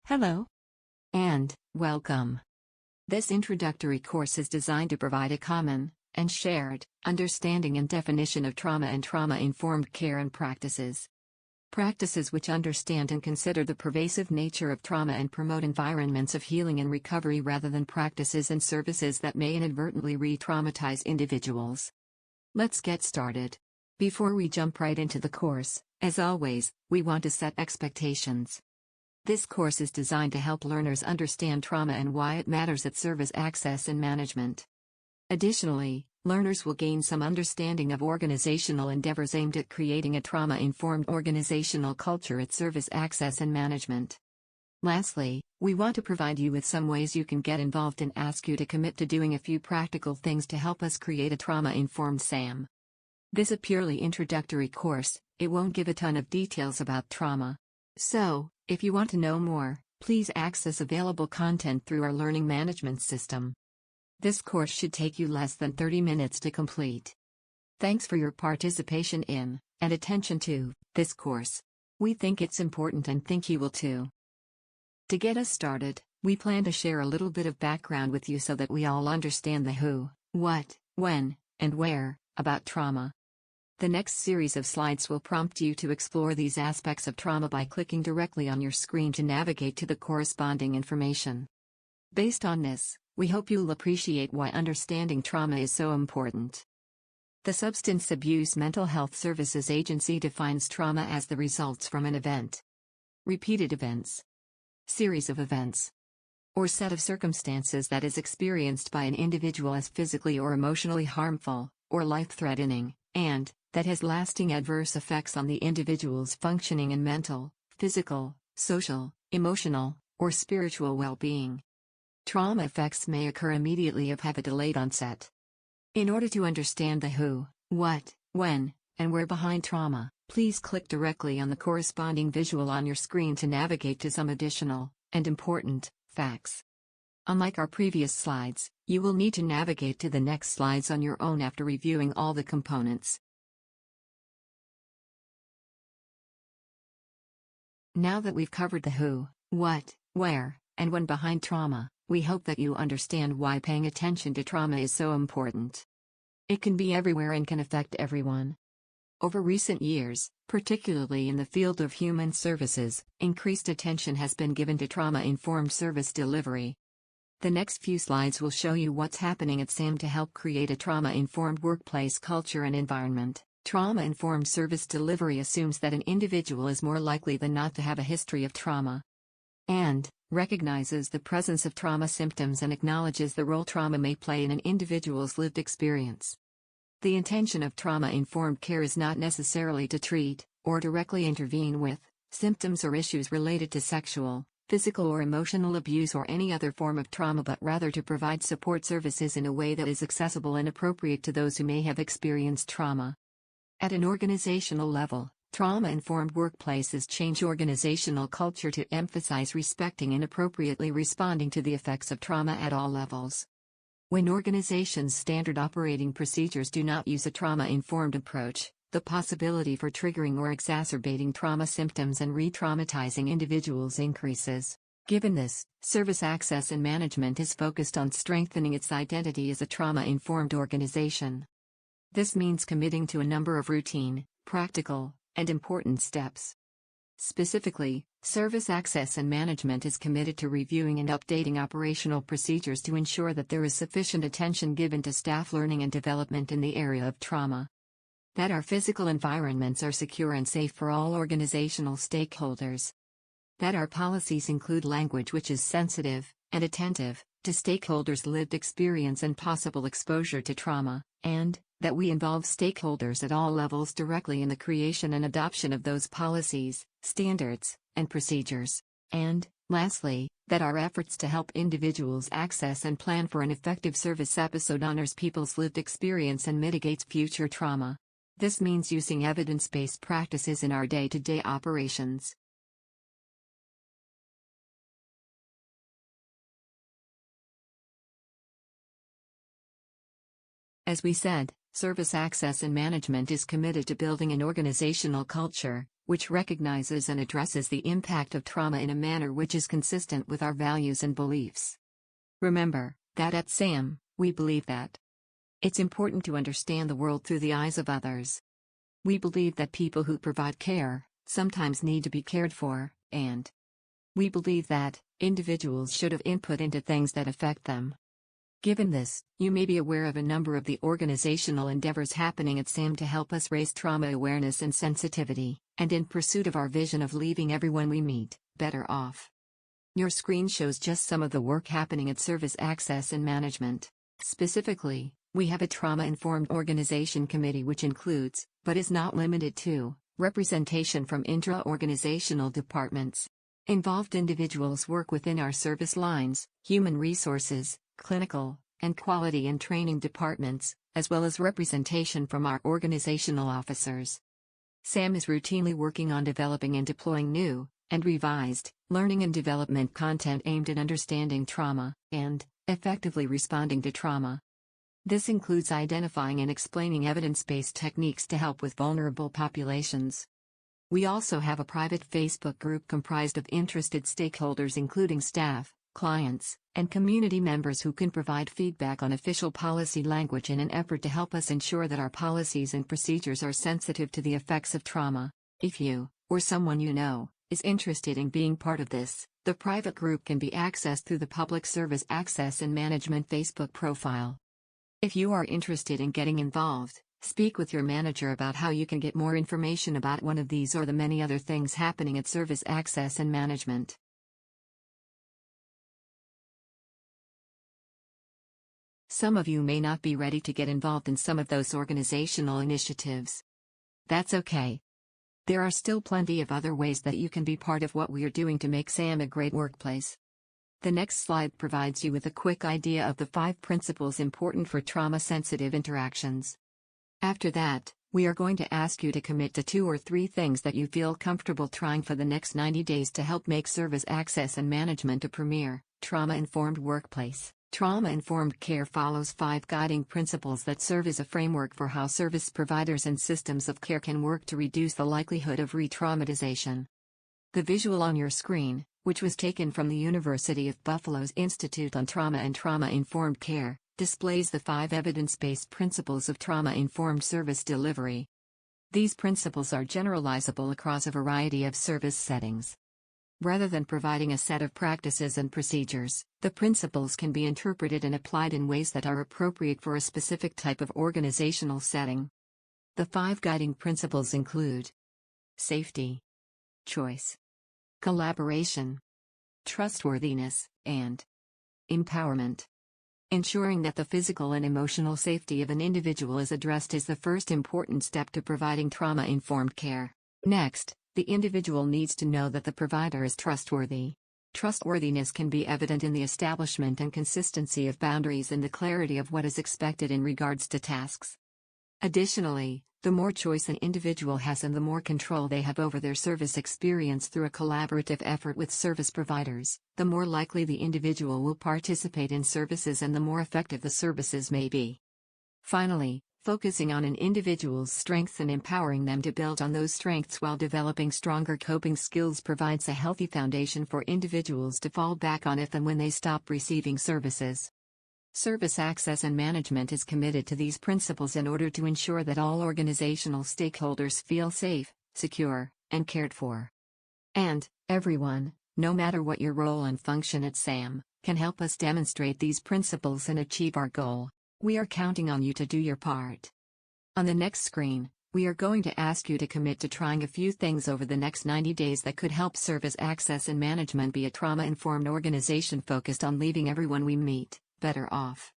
Hello and welcome. This introductory course is designed to provide a common and shared understanding and definition of trauma and trauma-informed care and practices. Practices which understand and consider the pervasive nature of trauma and promote environments of healing and recovery rather than practices and services that may inadvertently re-traumatize individuals. Let's get started. Before we jump right into the course, as always, we want to set expectations. This course is designed to help learners understand trauma and why it matters at service access and management. Additionally, learners will gain some understanding of organizational endeavors aimed at creating a trauma-informed organizational culture at service access and management. Lastly, we want to provide you with some ways you can get involved and ask you to commit to doing a few practical things to help us create a trauma-informed SAM. This is a purely introductory course, it won't give a ton of details about trauma. So, if you want to know more, please access available content through our learning management system. This course should take you less than 30 minutes to complete. Thanks for your participation in, and attention to, this course. We think it's important and think you will too. To get us started, we plan to share a little bit of background with you so that we all understand the who, what, when, and where, about trauma. The next series of slides will prompt you to explore these aspects of trauma by clicking directly on your screen to navigate to the corresponding information. Based on this, we hope you'll appreciate why understanding trauma is so important. The Substance Abuse Mental Health Services Agency defines trauma as the results from an event, repeated events, series of events, or set of circumstances that is experienced by an individual as physically or emotionally harmful, or life-threatening, and that has lasting adverse effects on the individual's functioning and mental, physical, social, emotional, or spiritual well-being. Trauma effects may occur immediately or have a delayed onset. In order to understand the who, what, when, and where behind trauma, please click directly on the corresponding visual on your screen to navigate to some additional, and important, facts. Unlike our previous slides, you will need to navigate to the next slides on your own after reviewing all the components. Now that we've covered the who, what, where, and when behind trauma, we hope that you understand why paying attention to trauma is so important. It can be everywhere and can affect everyone. Over recent years, particularly in the field of human services, increased attention has been given to trauma-informed service delivery. The next few slides will show you what's happening at SAM to help create a trauma-informed workplace culture and environment. Trauma-informed service delivery assumes that an individual is more likely than not to have a history of trauma, and recognizes the presence of trauma symptoms and acknowledges the role trauma may play in an individual's lived experience. The intention of trauma-informed care is not necessarily to treat, or directly intervene with, symptoms or issues related to sexual, physical or emotional abuse or any other form of trauma, but rather to provide support services in a way that is accessible and appropriate to those who may have experienced trauma. At an organizational level, trauma-informed workplaces change organizational culture to emphasize respecting and appropriately responding to the effects of trauma at all levels. When organizations' standard operating procedures do not use a trauma-informed approach, the possibility for triggering or exacerbating trauma symptoms and re-traumatizing individuals increases. Given this, service access and management is focused on strengthening its identity as a trauma-informed organization. This means committing to a number of routine, practical, and important steps. Specifically, service access and management is committed to reviewing and updating operational procedures to ensure that there is sufficient attention given to staff learning and development in the area of trauma. That our physical environments are secure and safe for all organizational stakeholders. That our policies include language which is sensitive and attentive to stakeholders' lived experience and possible exposure to trauma, and that we involve stakeholders at all levels directly in the creation and adoption of those policies, standards, and procedures. And, lastly, that our efforts to help individuals access and plan for an effective service episode honors people's lived experience and mitigates future trauma. This means using evidence-based practices in our day-to-day operations. As we said, service access and management is committed to building an organizational culture which recognizes and addresses the impact of trauma in a manner which is consistent with our values and beliefs. Remember that at SAM, we believe that it's important to understand the world through the eyes of others. We believe that people who provide care sometimes need to be cared for, and we believe that individuals should have input into things that affect them. Given this, you may be aware of a number of the organizational endeavors happening at SAM to help us raise trauma awareness and sensitivity, and in pursuit of our vision of leaving everyone we meet better off. Your screen shows just some of the work happening at Service Access and Management. Specifically, we have a trauma-informed organization committee which includes, but is not limited to, representation from intra-organizational departments. Involved individuals work within our service lines, human resources, clinical, and quality and training departments, as well as representation from our organizational officers. SAM is routinely working on developing and deploying new, and revised, learning and development content aimed at understanding trauma, and effectively responding to trauma. This includes identifying and explaining evidence-based techniques to help with vulnerable populations. We also have a private Facebook group comprised of interested stakeholders including staff, clients, and community members who can provide feedback on official policy language in an effort to help us ensure that our policies and procedures are sensitive to the effects of trauma. If you, or someone you know, is interested in being part of this, the private group can be accessed through the Public Service Access and Management Facebook profile. If you are interested in getting involved, speak with your manager about how you can get more information about one of these or the many other things happening at Service Access and Management. Some of you may not be ready to get involved in some of those organizational initiatives. That's okay. There are still plenty of other ways that you can be part of what we are doing to make SAM a great workplace. The next slide provides you with a quick idea of the 5 principles important for trauma-sensitive interactions. After that, we are going to ask you to commit to 2 or 3 things that you feel comfortable trying for the next 90 days to help make Service Access and Management a premier, trauma-informed workplace. Trauma-informed care follows 5 guiding principles that serve as a framework for how service providers and systems of care can work to reduce the likelihood of re-traumatization. The visual on your screen, which was taken from the University of Buffalo's Institute on Trauma and Trauma-Informed Care, displays the 5 evidence-based principles of trauma-informed service delivery. These principles are generalizable across a variety of service settings. Rather than providing a set of practices and procedures, the principles can be interpreted and applied in ways that are appropriate for a specific type of organizational setting. The 5 guiding principles include safety, choice, collaboration, trustworthiness, and empowerment. Ensuring that the physical and emotional safety of an individual is addressed is the first important step to providing trauma-informed care. Next, the individual needs to know that the provider is trustworthy. Trustworthiness can be evident in the establishment and consistency of boundaries and the clarity of what is expected in regards to tasks. Additionally, the more choice an individual has and the more control they have over their service experience through a collaborative effort with service providers, the more likely the individual will participate in services and the more effective the services may be. Finally, focusing on an individual's strengths and empowering them to build on those strengths while developing stronger coping skills provides a healthy foundation for individuals to fall back on if and when they stop receiving services. Service Access and Management is committed to these principles in order to ensure that all organizational stakeholders feel safe, secure, and cared for. And everyone, no matter what your role and function at SAM, can help us demonstrate these principles and achieve our goal. We are counting on you to do your part. On the next screen, we are going to ask you to commit to trying a few things over the next 90 days that could help Service Access and Management be a trauma-informed organization focused on leaving everyone we meet better off.